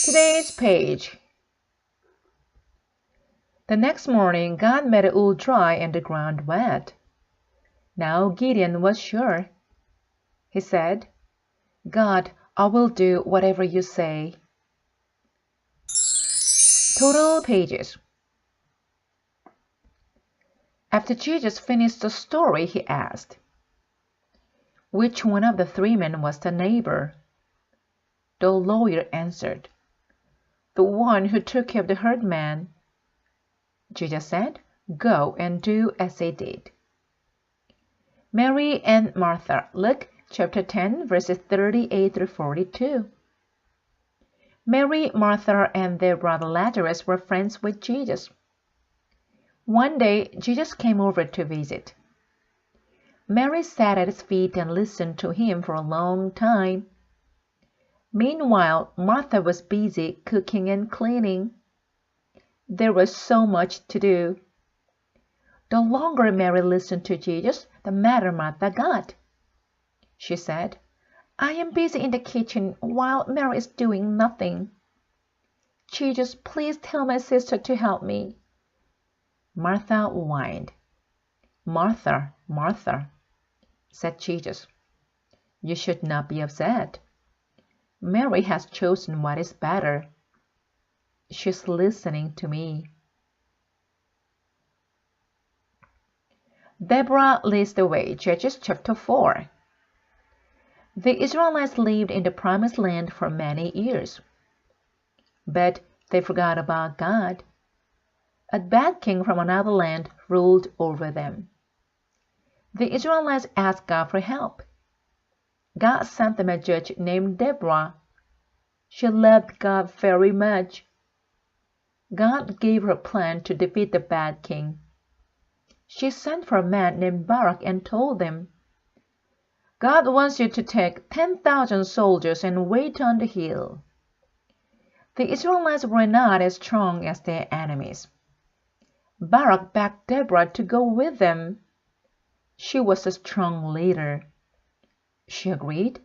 Today's page. The next morning, God made it all dry and the ground wet. Now Gideon was sure. He said, God, I will do whatever you say. Total pages. After Jesus finished the story, he asked, which one of the three men was the neighbor? The lawyer answered, the one who took care of the herdman. Jesus said, go and do as they did. Mary and Martha, Luke chapter 10, verses 38 through 42. Mary, Martha, and their brother Lazarus were friends with Jesus. One day, Jesus came over to visit. Mary sat at his feet and listened to him for a long time. Meanwhile, Martha was busy cooking and cleaning. There was so much to do. The longer Mary listened to Jesus, the madder Martha got. She said, I am busy in the kitchen while Mary is doing nothing. Jesus, please tell my sister to help me. Martha whined. Martha, Martha, said Jesus, you should not be upset. Mary has chosen what is better. She's listening to me. Deborah leads the way, Judges chapter 4. The Israelites lived in the promised land for many years, but they forgot about God. A bad king from another land ruled over them. The Israelites asked God for help. God sent them a judge named Deborah. She loved God very much. God gave her a plan to defeat the bad king. She sent for a man named Barak and told him, God wants you to take 10,000 soldiers and wait on the hill. The Israelites were not as strong as their enemies. Barak begged Deborah to go with them. She was a strong leader. She agreed.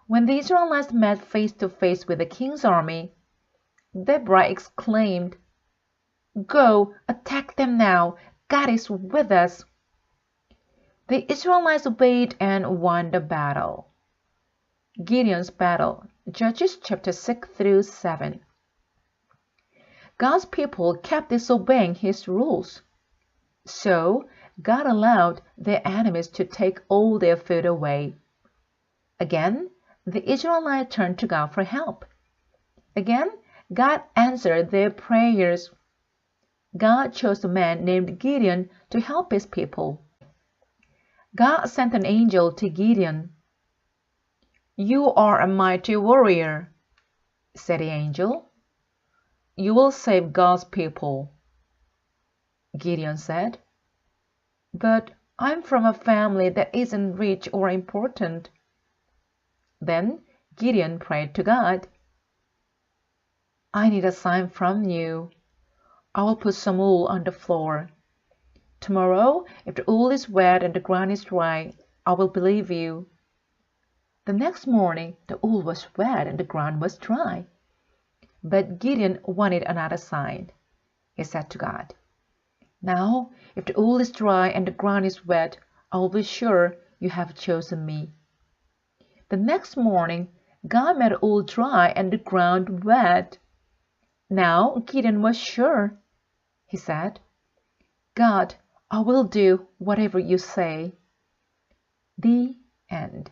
When the Israelites met face to face with the king's army, Deborah exclaimed, Go, attack them now. God is with us. The Israelites obeyed and won the battle. Gideon's battle, Judges chapter 6 through 7. God's people kept disobeying his rules. So God allowed their enemies to take all their food away. Again, the Israelites turned to God for help. Again, God answered their prayers. God chose a man named Gideon to help his people. God sent an angel to Gideon. You are a mighty warrior, said the angel. You will save God's people. Gideon said, But I'm from a family that isn't rich or important. Then Gideon prayed to God. I need a sign from you. I will put some wool on the floor. Tomorrow, if the wool is wet and the ground is dry, I will believe you. The next morning, the wool was wet and the ground was dry. But Gideon wanted another sign. He said to God, Now, if the wool is dry and the ground is wet, I will be sure you have chosen me. The next morning, God made the wool dry and the ground wet. Now Gideon was sure. He said, God, I will do whatever you say. The end.